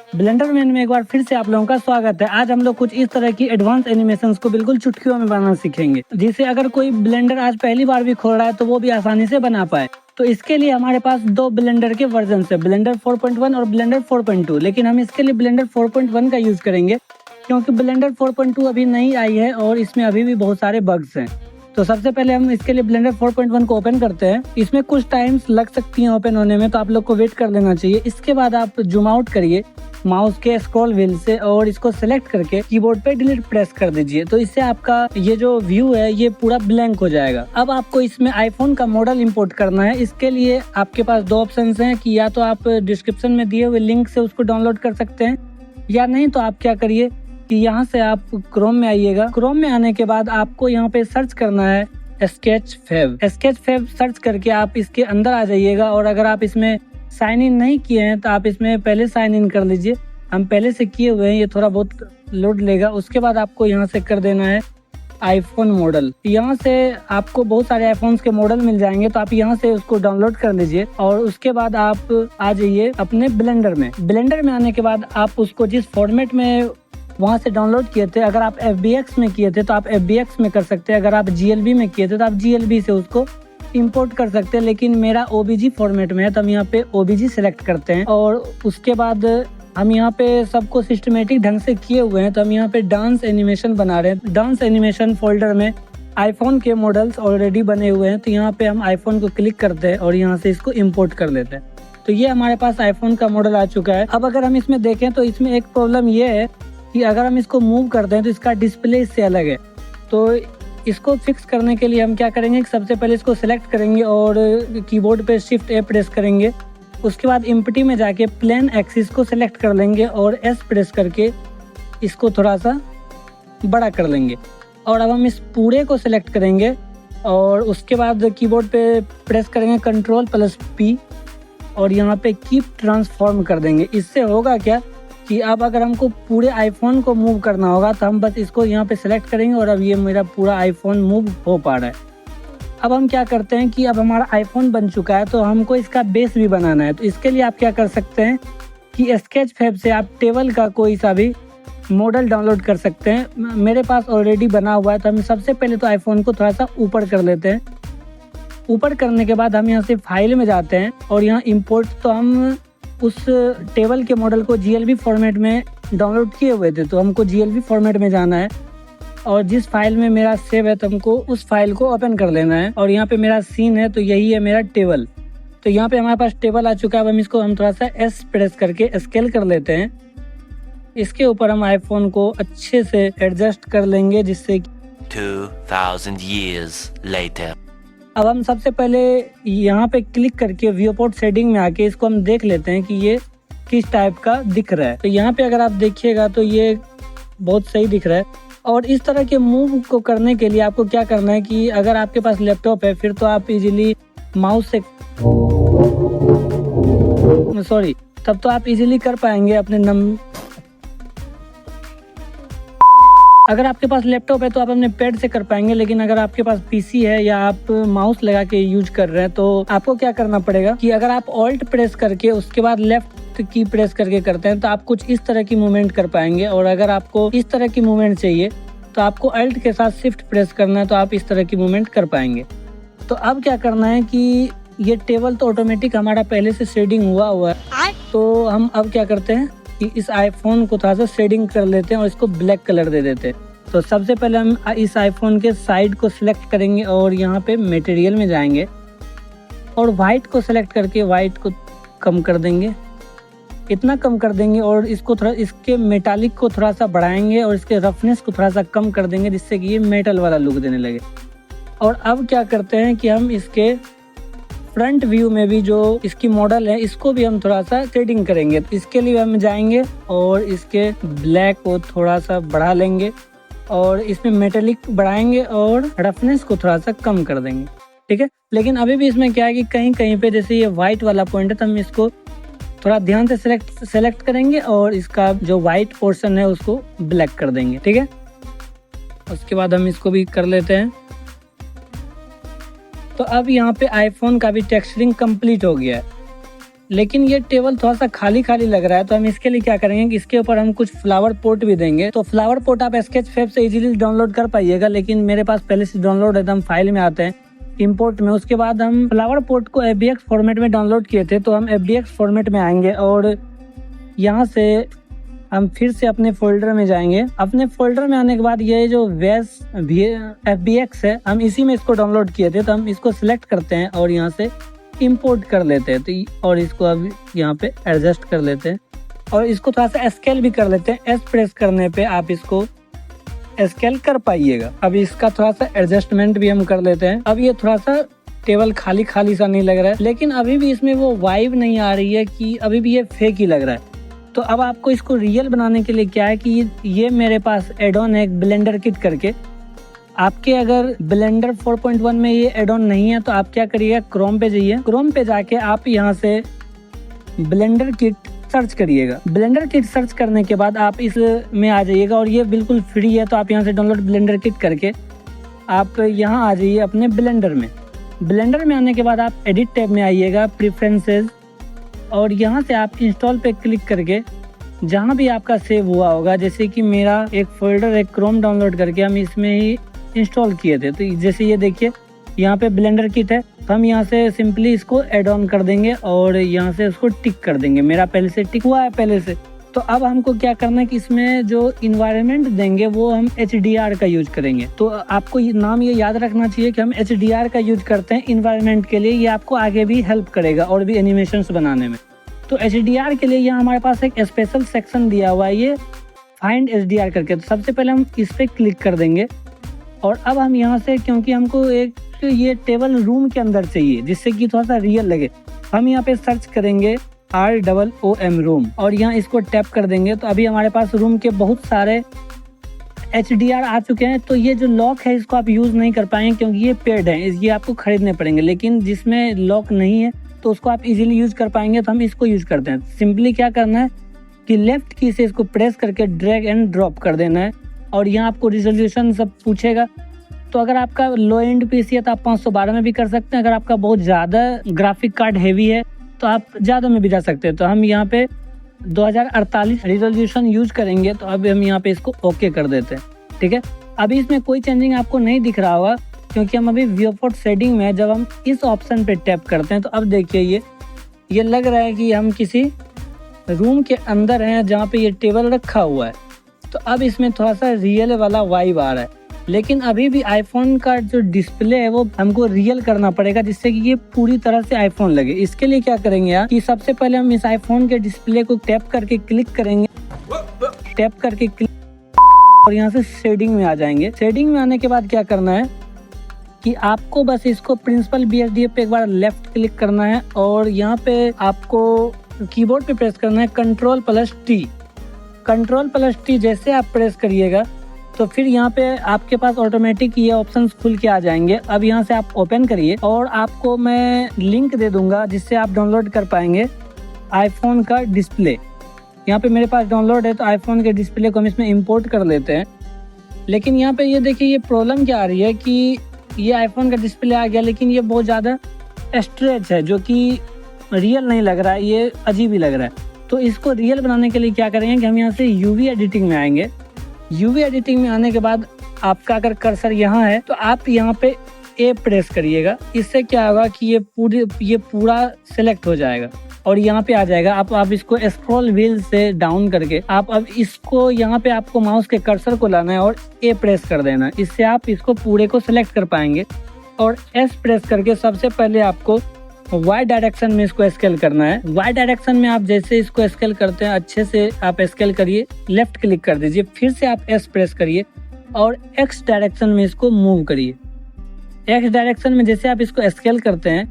Blender में एक बार फिर से आप लोगों का स्वागत है। आज हम लोग कुछ इस तरह की एडवांस एनिमेशंस को बिल्कुल चुटकियों में बनाना सीखेंगे, जिसे अगर कोई ब्लेंडर आज पहली बार भी खोल रहा है तो वो भी आसानी से बना पाए। तो इसके लिए हमारे पास दो ब्लेंडर के वर्जन है, ब्लेंडर 4.1 और ब्लेंडर 4.2। लेकिन हम इसके लिए ब्लेंडर 4.1 का यूज करेंगे क्योंकि ब्लेंडर 4.2 अभी नहीं आई है और इसमें अभी भी बहुत सारे बग्स हैं। तो सबसे पहले हम इसके लिए ब्लेंडर 4.1 को ओपन करते हैं। इसमें कुछ टाइम्स लग सकती हैं ओपन होने में, तो आप लोग को वेट कर लेना चाहिए। इसके बाद आप जूम आउट करिए माउस के स्क्रॉल व्हील से और इसको सेलेक्ट करके कीबोर्ड पे डिलीट प्रेस कर दीजिए। तो इससे आपका ये जो व्यू है ये पूरा ब्लैंक हो जाएगा। अब आपको इसमें आईफोन का मॉडल इंपोर्ट करना है। इसके लिए आपके पास दो ऑप्शन हैं कि या तो आप डिस्क्रिप्शन में दिए हुए लिंक से उसको डाउनलोड कर सकते हैं, या नहीं तो आप क्या करिए कि यहाँ से आप क्रोम में आइएगा। क्रोम में आने के बाद आपको यहाँ पे सर्च करना है स्केचफेब। स्केचफेब सर्च करके आप इसके अंदर आ जाइएगा। और अगर आप इसमें साइन इन नहीं किए हैं तो आप इसमें पहले साइन इन कर लीजिए। हम पहले से किए हुए हैं, ये थोड़ा बहुत लोड लेगा। उसके बाद आपको यहाँ से कर देना है आईफोन मॉडल। यहाँ से आपको बहुत सारे आईफोन्स के मॉडल मिल जाएंगे, तो आप यहाँ से उसको डाउनलोड कर लीजिए। और उसके बाद आप आ जाइए अपने ब्लेंडर में। ब्लेंडर में आने के बाद आप उसको जिस फॉर्मेट में वहाँ से डाउनलोड किए थे, अगर आप FBX में किए थे तो आप FBX में कर सकते हैं, अगर आप GLB में किए थे तो आप GLB से उसको इंपोर्ट कर सकते हैं। लेकिन मेरा OBG फॉर्मेट में है तो हम यहाँ पे OBG सेलेक्ट करते हैं। और उसके बाद हम यहाँ पे सबको सिस्टमेटिक ढंग से किए हुए हैं, तो हम यहाँ पे डांस एनिमेशन बना रहे हैं। डांस एनिमेशन फोल्डर में आईफोन के मॉडल्स ऑलरेडी बने हुए हैं, तो यहाँ पे हम आईफोन को क्लिक करते हैं और यहाँ से इसको इम्पोर्ट कर लेते हैं। तो ये हमारे पास आईफोन का मॉडल आ चुका है। अब अगर हम इसमें देखें तो इसमें एक प्रॉब्लम ये है कि अगर हम इसको मूव करते हैं तो इसका डिस्प्ले इससे अलग है। तो इसको फिक्स करने के लिए हम क्या करेंगे कि सबसे पहले इसको सिलेक्ट करेंगे और कीबोर्ड पे Shift A प्रेस करेंगे। उसके बाद एम्प्टी में जाके प्लेन एक्सिस को सिलेक्ट कर लेंगे और S प्रेस करके इसको थोड़ा सा बड़ा कर लेंगे। और अब हम इस पूरे को सिलेक्ट करेंगे और उसके बाद कीबोर्ड पे प्रेस करेंगे Ctrl+P और यहाँ पे कीप ट्रांसफॉर्म कर देंगे। इससे होगा क्या कि अब अगर हमको पूरे आईफोन को मूव करना होगा तो हम बस इसको यहाँ पे सिलेक्ट करेंगे और अब ये मेरा पूरा आईफोन मूव हो पा रहा है। अब हम क्या करते हैं कि अब हमारा आईफोन बन चुका है, तो हमको इसका बेस भी बनाना है। तो इसके लिए आप क्या कर सकते हैं कि स्केचफेब से आप टेबल का कोई सा भी मॉडल डाउनलोड कर सकते हैं। मेरे पास ऑलरेडी बना हुआ है, तो हम सबसे पहले तो आईफोन को थोड़ा सा ऊपर कर लेते हैं। ऊपर करने के बाद हम यहाँ से फाइल में जाते हैं और यहाँ इम्पोर्ट, तो हम उस टेबल के मॉडल को GLB फॉर्मेट में डाउनलोड किए हुए थे, तो हमको GLB फॉर्मेट में जाना है और जिस फाइल में मेरा सेव है तो हमको उस फाइल को ओपन कर लेना है। और यहाँ पे मेरा सीन है, तो यही है मेरा टेबल। तो यहाँ पे हमारे पास टेबल आ चुका है। अब हम इसको थोड़ा सा S प्रेस करके स्केल कर लेते हैं। इसके ऊपर हम आईफोन को अच्छे से एडजस्ट कर लेंगे, जिससे 2000 years later। अब हम सबसे पहले यहाँ पे क्लिक करके व्यू पोर्ट सेटिंग में आके इसको हम देख लेते हैं कि ये किस टाइप का दिख रहा है। तो यहाँ पे अगर आप देखिएगा तो ये बहुत सही दिख रहा है। और इस तरह के मूव को करने के लिए आपको क्या करना है कि अगर आपके पास लैपटॉप है फिर तो आप इजीली माउस से तब तो आप इजीली कर पाएंगे अपने अगर आपके पास लैपटॉप है तो आप अपने पैड से कर पाएंगे। लेकिन अगर आपके पास PC है या आप माउस लगा के यूज कर रहे हैं तो आपको क्या करना पड़ेगा कि अगर आप ऑल्ट प्रेस करके उसके बाद लेफ्ट की प्रेस करके करते हैं तो आप कुछ इस तरह की मूवमेंट कर पाएंगे। और अगर आपको इस तरह की मूवमेंट चाहिए तो आपको अल्ट के साथ शिफ्ट प्रेस करना है, तो आप इस तरह की मूवमेंट कर पाएंगे। तो अब क्या करना है कि ये टेबल तो ऑटोमेटिक हमारा पहले से शेडिंग हुआ है, तो हम अब क्या करते हैं कि इस आईफोन को थोड़ा सा शेडिंग कर लेते हैं और इसको ब्लैक कलर दे देते हैं। तो सबसे पहले हम इस आईफोन के साइड को सिलेक्ट करेंगे और यहाँ पे मटेरियल में जाएंगे और वाइट को सिलेक्ट करके वाइट को कम कर देंगे, इतना कम कर देंगे। और इसको थोड़ा इसके मेटालिक को थोड़ा सा बढ़ाएंगे और इसके रफनेस को थोड़ा सा कम कर देंगे, जिससे कि ये मेटल वाला लुक देने लगे। और अब क्या करते हैं कि हम इसके फ्रंट व्यू में भी जो इसकी मॉडल है इसको भी हम थोड़ा सा शेडिंग करेंगे। इसके लिए हम जाएंगे और इसके ब्लैक को थोड़ा सा बढ़ा लेंगे और इसमें मेटेलिक बढ़ाएंगे और रफनेस को थोड़ा सा कम कर देंगे, ठीक है। लेकिन अभी भी इसमें क्या है कि कहीं कहीं पे जैसे ये वाइट वाला पॉइंट है तो हम इसको थोड़ा ध्यान से सेलेक्ट करेंगे और इसका जो वाइट पोर्शन है उसको ब्लैक कर देंगे, ठीक है। उसके बाद हम इसको भी कर लेते हैं। तो अब यहाँ पे आईफोन का भी टेक्सचरिंग कंप्लीट हो गया है। लेकिन ये टेबल थोड़ा सा खाली खाली लग रहा है, तो हम इसके लिए क्या करेंगे कि इसके ऊपर हम कुछ फ्लावर पोट भी देंगे। तो फ्लावर पोट आप स्केचफेब से इजीली डाउनलोड कर पाइएगा, लेकिन मेरे पास पहले से डाउनलोड है, तो हम फाइल में आते हैं इंपोर्ट में। उसके बाद हम फ्लावर पोट को FBX फॉर्मेट में डाउनलोड किए थे, तो हम FBX फॉर्मेट में आएंगे और यहाँ से हम फिर से अपने फोल्डर में जाएंगे। अपने फोल्डर में आने के बाद ये जो वेस FBX है, हम इसी में इसको डाउनलोड किए थे, तो हम इसको सिलेक्ट करते हैं और यहाँ से इंपोर्ट कर लेते हैं। तो और इसको अब यहाँ पे एडजस्ट कर लेते हैं और इसको थोड़ा सा स्केल भी कर लेते हैं। S प्रेस करने पे आप इसको स्केल कर पाइएगा। अब इसका थोड़ा सा एडजस्टमेंट भी हम कर लेते हैं। अब ये थोड़ा सा टेबल खाली खाली सा नहीं लग रहा है, लेकिन अभी भी इसमें वो वाइब नहीं आ रही है कि अभी भी ये फेक ही लग रहा है। तो अब आपको इसको रियल बनाने के लिए क्या है कि ये मेरे पास एड ऑन है एक ब्लेंडर किट करके। आपके अगर ब्लेंडर 4.1 में ये एड ऑन नहीं है तो आप क्या करिएगा, क्रोम पे जाइए। क्रोम पे जाके आप यहाँ से ब्लेंडर किट सर्च करिएगा। ब्लेंडर किट सर्च करने के बाद आप इस में आ जाइएगा और ये बिल्कुल फ्री है, तो आप यहाँ से डाउनलोड ब्लेंडर किट करके आप यहाँ आ जाइए अपने ब्लेंडर में। ब्लेंडर में आने के बाद आप एडिट टैब में आइएगा, प्रेफरेंसेस, और यहाँ से आप इंस्टॉल पे क्लिक करके जहाँ भी आपका सेव हुआ होगा, जैसे कि मेरा एक फोल्डर है क्रोम डाउनलोड करके हम इसमें ही इंस्टॉल किए थे। तो जैसे ये देखिए यहाँ पे ब्लेंडर किट है, तो हम यहाँ से सिंपली इसको ऐड ऑन कर देंगे और यहाँ से उसको टिक कर देंगे। मेरा पहले से टिक हुआ है पहले से। तो अब हमको क्या करना है कि इसमें जो इन्वायरमेंट देंगे वो हम HDR का यूज करेंगे। तो आपको ये नाम ये याद रखना चाहिए कि हम HDR का यूज करते हैं इन्वायरमेंट के लिए। ये आपको आगे भी हेल्प करेगा और भी एनिमेशंस बनाने में। तो HDR के लिए यहाँ हमारे पास एक स्पेशल सेक्शन दिया हुआ है, ये फाइंड HDR करके। तो सबसे पहले हम इस पर क्लिक कर देंगे और अब हम यहाँ से, क्योंकि हमको एक ये टेबल रूम के अंदर चाहिए जिससे कि थोड़ा सा रियल लगे, हम यहाँ पे सर्च करेंगे ROOM रूम और यहाँ इसको टैप कर देंगे। तो अभी हमारे पास रूम के बहुत सारे HDR आ चुके हैं। तो ये जो लॉक है इसको आप यूज नहीं कर पाएंगे क्योंकि ये पेड है, ये आपको खरीदने पड़ेंगे। लेकिन जिसमें लॉक नहीं है तो उसको आप इजीली यूज कर पाएंगे, तो हम इसको यूज करते हैं। सिंपली क्या करना है कि लेफ्ट की से इसको प्रेस करके ड्रैग एंड ड्रॉप कर देना है और यहाँ आपको रिजोल्यूशन सब पूछेगा। तो अगर आपका लो एंड पीसी है तो आप 512 में भी कर सकते हैं। अगर आपका बहुत ज़्यादा ग्राफिक कार्ड हेवी है तो आप ज़्यादा में भी जा सकते हैं। तो हम यहाँ पे 2048 रिजोल्यूशन यूज करेंगे। तो अब हम यहाँ पे इसको ओके कर देते हैं, ठीक है। अभी इसमें कोई चेंजिंग आपको नहीं दिख रहा होगा क्योंकि हम अभी व्यूपोर्ट सेटिंग में है। जब हम इस ऑप्शन पे टैप करते हैं तो अब देखिए ये लग रहा है कि हम किसी रूम के अंदर हैं जहाँ पे ये टेबल रखा हुआ है। तो अब इसमें थोड़ा सा रियल वाला वाइब आ रहा है, लेकिन अभी भी आईफोन का जो डिस्प्ले है वो हमको रियल करना पड़ेगा जिससे कि ये पूरी तरह से आईफोन लगे। इसके लिए क्या करेंगे यार कि सबसे पहले हम इस आईफोन के डिस्प्ले को टैप करके क्लिक करेंगे, टैप करके क्लिक और यहाँ से शेडिंग में आ जाएंगे। शेडिंग में आने के बाद क्या करना है कि आपको बस इसको प्रिंसिपल BSDF पे एक बार लेफ्ट क्लिक करना है और यहाँ पे आपको कीबोर्ड पे प्रेस करना है Ctrl+T। Ctrl+T जैसे आप प्रेस करिएगा तो फिर यहाँ पे आपके पास ऑटोमेटिक ये ऑप्शंस खुल के आ जाएंगे। अब यहाँ से आप ओपन करिए और आपको मैं लिंक दे दूंगा जिससे आप डाउनलोड कर पाएंगे आईफोन का डिस्प्ले। यहाँ पे मेरे पास डाउनलोड है, तो आईफोन के डिस्प्ले को हम इसमें इंपोर्ट कर लेते हैं। लेकिन यहाँ पे ये देखिए ये प्रॉब्लम क्या आ रही है कि ये आईफोन का डिस्प्ले आ गया लेकिन ये बहुत ज़्यादा स्ट्रेच है जो कि रियल नहीं लग रहा है, ये अजीब ही लग रहा है। तो इसको रियल बनाने के लिए क्या करेंगे कि हम यहाँ से UV एडिटिंग में आएंगे। UV एडिटिंग में आने के बाद आपका अगर कर्सर यहाँ है तो आप यहाँ पे A प्रेस करिएगा। इससे क्या होगा कि ये पूरा सिलेक्ट हो जाएगा और यहाँ पे आ जाएगा। आप इसको स्क्रॉल व्हील से डाउन करके आप अब इसको यहाँ पे आपको माउस के कर्सर को लाना है और A प्रेस कर देना। इससे आप इसको पूरे को सिलेक्ट कर पाएंगे और S प्रेस करके सबसे पहले आपको Y डायरेक्शन में इसको स्केल करना है। Y डायरेक्शन में आप जैसे इसको स्केल करते हैं अच्छे से आप स्केल करिए, लेफ्ट क्लिक कर दीजिए, फिर से आप S प्रेस करिए और X डायरेक्शन में इसको मूव करिए। X डायरेक्शन में जैसे आप इसको स्केल करते हैं,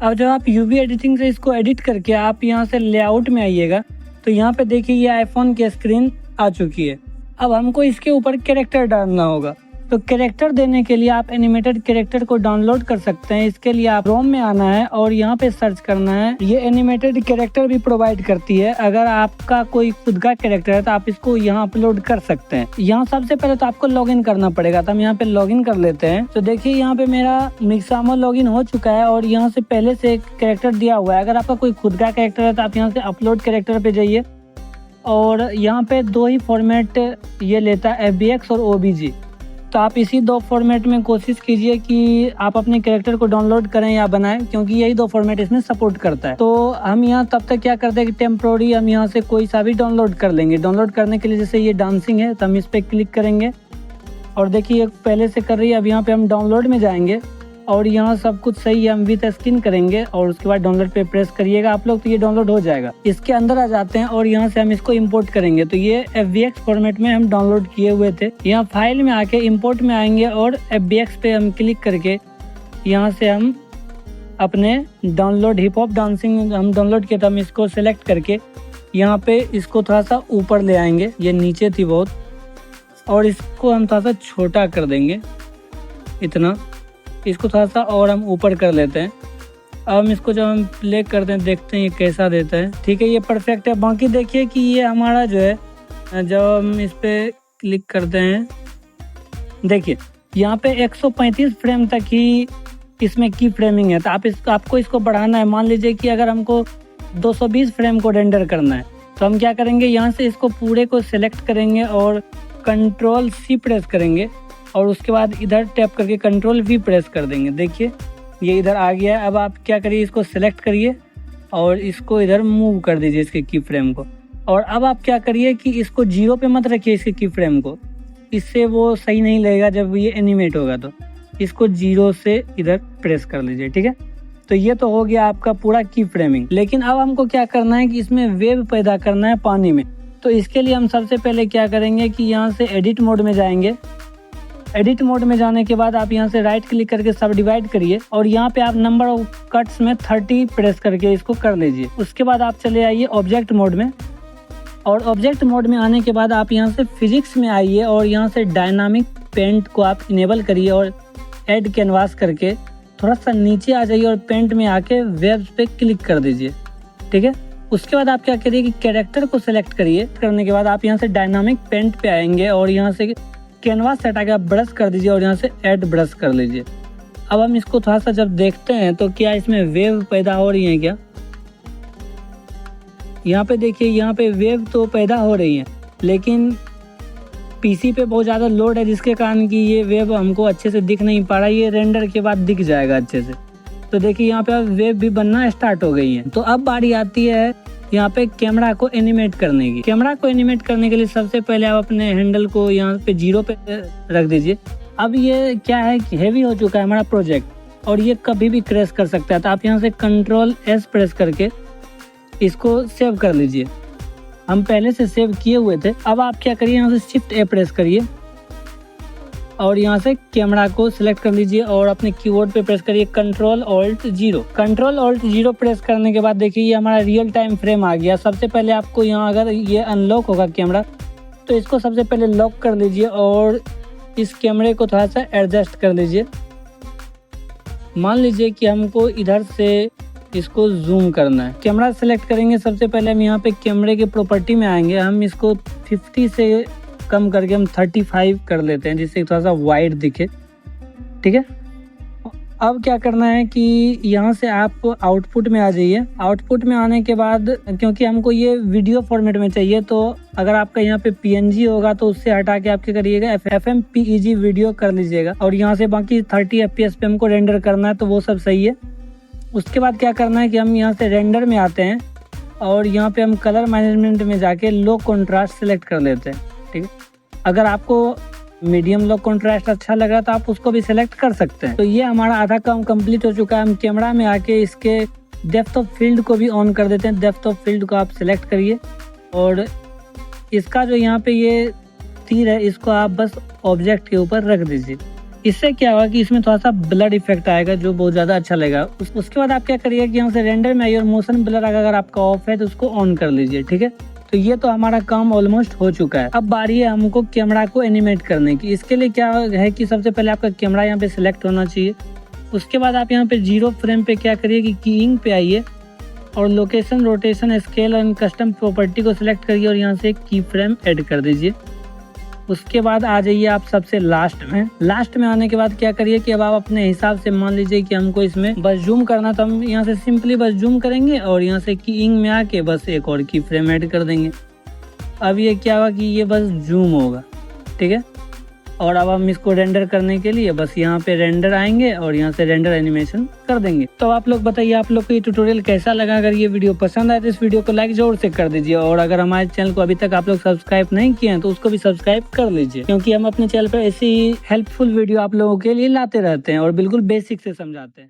अब जब आप UV एडिटिंग से इसको एडिट करके आप यहाँ से लेआउट में आइएगा तो यहाँ पे देखिए ये आईफोन की स्क्रीन आ चुकी है। अब हमको इसके ऊपर कैरेक्टर डालना होगा। तो कैरेक्टर देने के लिए आप एनिमेटेड कैरेक्टर को डाउनलोड कर सकते हैं। इसके लिए आप रोम में आना है और यहाँ पे सर्च करना है। ये एनिमेटेड कैरेक्टर भी प्रोवाइड करती है। अगर आपका कोई खुद का कैरेक्टर है तो आप इसको यहाँ अपलोड कर सकते हैं। यहाँ सबसे पहले तो आपको लॉगिन करना पड़ेगा, तो हम यहाँ पे लॉगिन कर लेते हैं। तो देखिए यहाँ पे मेरा मिक्सामो लॉगिन हो चुका है और यहाँ से पहले से एक कैरेक्टर दिया हुआ है। अगर आपका कोई खुद का कैरेक्टर है तो आप यहाँ से अपलोड कैरेक्टर पे जाइए और यहाँ पे 2 ही फॉर्मेट ये लेता है, FBX और OBG। तो आप इसी 2 फॉर्मेट में कोशिश कीजिए कि आप अपने कैरेक्टर को डाउनलोड करें या बनाएं, क्योंकि यही 2 फॉर्मेट इसमें सपोर्ट करता है। तो हम यहाँ तब तक क्या करते हैं कि टेम्प्रोरी हम यहाँ से कोई सा भी डाउनलोड कर लेंगे। डाउनलोड करने के लिए जैसे ये डांसिंग है तो हम इस पर क्लिक करेंगे और देखिए पहले से कर रही है। अब यहाँ पे हम डाउनलोड में जाएंगे और यहाँ सब कुछ सही है, हम विथ स्क्रीन करेंगे और उसके बाद डाउनलोड पे प्रेस करिएगा आप लोग, तो ये डाउनलोड हो जाएगा। इसके अंदर आ जाते हैं और यहाँ से हम इसको इंपोर्ट करेंगे। तो ये FBX फॉर्मेट में हम डाउनलोड किए हुए थे। यहाँ फाइल में आके इंपोर्ट में आएंगे और FBX पे हम क्लिक करके यहाँ से हम अपने डाउनलोड हिप हॉप डांसिंग हम डाउनलोड किया था, हम इसको सिलेक्ट करके यहाँ पे इसको थोड़ा सा ऊपर ले आएंगे। ये नीचे थी बहुत, और इसको हम थोड़ा सा छोटा कर देंगे, इतना। इसको थोड़ा सा और हम ऊपर कर लेते हैं। अब हम इसको जब हम प्ले करते हैं देखते हैं ये कैसा देता है। ठीक है, ये परफेक्ट है। बाकी देखिए कि ये हमारा जो है, जब हम इस पर क्लिक करते हैं देखिए यहाँ पे 135 फ्रेम तक ही इसमें की फ्रेमिंग है। तो आपको इसको बढ़ाना है। मान लीजिए कि अगर हमको 220 फ्रेम को रेंडर करना है तो हम क्या करेंगे, यहाँ से इसको पूरे को सिलेक्ट करेंगे और Ctrl+C प्रेस करेंगे और उसके बाद इधर टैप करके Ctrl+V प्रेस कर देंगे। देखिए ये इधर आ गया है। अब आप क्या करिए, इसको सिलेक्ट करिए और इसको इधर मूव कर दीजिए इसके की फ्रेम को। और अब आप क्या करिए कि इसको 0 पे मत रखिए इसके की फ्रेम को, इससे वो सही नहीं लगेगा जब ये एनिमेट होगा। तो इसको 0 से इधर प्रेस कर लीजिए। ठीक है, तो ये तो हो गया आपका पूरा की फ्रेमिंग। लेकिन अब हमको क्या करना है कि इसमें वेव पैदा करना है पानी में। तो इसके लिए हम सबसे पहले क्या करेंगे कि यहाँ से एडिट मोड में जाएंगे। एडिट मोड में जाने के बाद आप यहाँ से राइट क्लिक करके सब डिवाइड करिए और यहाँ पे आप नंबर ऑफ कट्स में 30 प्रेस करके इसको कर लीजिए। उसके बाद आप चले आइए ऑब्जेक्ट मोड में, और ऑब्जेक्ट मोड में आने के बाद आप यहाँ से फिजिक्स में आइए और यहाँ से डायनामिक पेंट को आप इनेबल करिए और ऐड कैनवास करके थोड़ा सा नीचे आ जाइए और पेंट में आके वेब्स पे क्लिक कर दीजिए। ठीक है, उसके बाद आप क्या करिए कि कैरेक्टर को सिलेक्ट करिए। करने के बाद आप यहाँ से डायनामिक पेंट पे आएंगे और यहाँ से कैनवास से हटा के आप ब्रश कर दीजिए और यहाँ से ऐड ब्रश कर लीजिए। अब हम इसको थोड़ा सा जब देखते हैं तो क्या इसमें वेव पैदा हो रही है क्या? यहाँ पे देखिए, यहाँ पे वेव तो पैदा हो रही है लेकिन पीसी पे बहुत ज़्यादा लोड है जिसके कारण कि ये वेव हमको अच्छे से दिख नहीं पा रहा है। ये रेंडर के बाद दिख जाएगा अच्छे से। तो देखिए यहाँ पे वेव भी बनना स्टार्ट हो गई है। तो अब बारी आती है यहाँ पे कैमरा को एनिमेट करने की। कैमरा को एनिमेट करने के लिए सबसे पहले आप अपने हैंडल को यहाँ पे 0 पे रख दीजिए। अब ये क्या है कि हेवी हो चुका है हमारा प्रोजेक्ट और ये कभी भी क्रैश कर सकता है। तो आप यहाँ से Ctrl+S प्रेस करके इसको सेव कर लीजिए। हम पहले से सेव किए हुए थे। अब आप क्या करिए, यहाँ से Shift+A प्रेस करिए और यहाँ से कैमरा को सिलेक्ट कर लीजिए और अपने कीबोर्ड पे प्रेस करिए Ctrl+Alt+0। Ctrl+Alt+0 प्रेस करने के बाद देखिए ये हमारा रियल टाइम फ्रेम आ गया। सबसे पहले आपको यहाँ अगर ये अनलॉक होगा कैमरा तो इसको सबसे पहले लॉक कर लीजिए और इस कैमरे को थोड़ा सा एडजस्ट कर लीजिए। मान लीजिए कि हमको इधर से इसको जूम करना है। कैमरा सेलेक्ट करेंगे। सबसे पहले हम यहाँ पे कैमरे के प्रॉपर्टी में आएंगे। हम इसको 50 से कम करके हम 35 कर लेते हैं जिससे थोड़ा सा वाइड दिखे। ठीक है, अब क्या करना है कि यहाँ से आप आउटपुट में आ जाइए। आउटपुट में आने के बाद क्योंकि हमको ये वीडियो फॉर्मेट में चाहिए तो अगर आपका यहाँ पे PNG होगा तो उससे हटा के आप क्या करिएगा FMPEG वीडियो कर लीजिएगा और यहाँ से बाकी 30 FPS पे हमको रेंडर करना है तो वो सब सही है। उसके बाद क्या करना है कि हम यहाँ से रेंडर में आते हैं और यहाँ पे हम कलर मैनेजमेंट में जाके लो कॉन्ट्रास्ट सेलेक्ट कर लेते हैं। ठीक है, अगर आपको मीडियम लो कॉन्ट्रास्ट अच्छा लगा तो आप उसको भी सिलेक्ट कर सकते हैं। तो ये हमारा आधा काम कंप्लीट हो चुका है। हम कैमरा में आके इसके डेप्थ ऑफ फील्ड को भी ऑन कर देते हैं। डेप्थ ऑफ फील्ड को आप सिलेक्ट करिए और इसका जो यहाँ पे ये तीर है इसको आप बस ऑब्जेक्ट के ऊपर रख दीजिए। इससे क्या होगा कि इसमें थोड़ा सा ब्लड इफेक्ट आएगा जो बहुत ज़्यादा अच्छा लगेगा। उसके बाद आप क्या करिए कि यहाँ से रेंडर में आइए और मोशन ब्लर अगर आपका ऑफ है तो उसको ऑन कर लीजिए। ठीक है, तो ये तो हमारा काम ऑलमोस्ट हो चुका है। अब बारी है हमको कैमरा को एनिमेट करने की। इसके लिए क्या है कि सबसे पहले आपका कैमरा यहाँ पे सिलेक्ट होना चाहिए। उसके बाद आप यहाँ पे 0 फ्रेम पे क्या करिए कि कीइंग पे आइए और location, rotation, scale and custom property को सिलेक्ट करिए और यहाँ से एक की फ्रेम ऐड कर दीजिए। उसके बाद आ जाइए आप सबसे लास्ट में आने के बाद क्या करिए कि अब आप अपने हिसाब से मान लीजिए कि हमको इसमें बस जूम करना, तो हम यहाँ से सिंपली बस जूम करेंगे और यहाँ से कीइंग में आके बस एक और की फ्रेम ऐड कर देंगे। अब ये क्या होगा कि ये बस जूम होगा, ठीक है। और अब हम इसको रेंडर करने के लिए बस यहाँ पे रेंडर आएंगे और यहाँ से रेंडर एनिमेशन कर देंगे। तो आप लोग बताइए आप लोग को ये ट्यूटोरियल कैसा लगा। अगर ये वीडियो पसंद आए तो इस वीडियो को लाइक जरूर से कर दीजिए और अगर हमारे चैनल को अभी तक आप लोग सब्सक्राइब नहीं किए हैं तो उसको भी सब्सक्राइब कर लीजिए, क्योंकि हम अपने चैनल पर ऐसी ही हेल्पफुल वीडियो आप लोगों के लिए लाते रहते हैं और बिल्कुल बेसिक से समझाते हैं।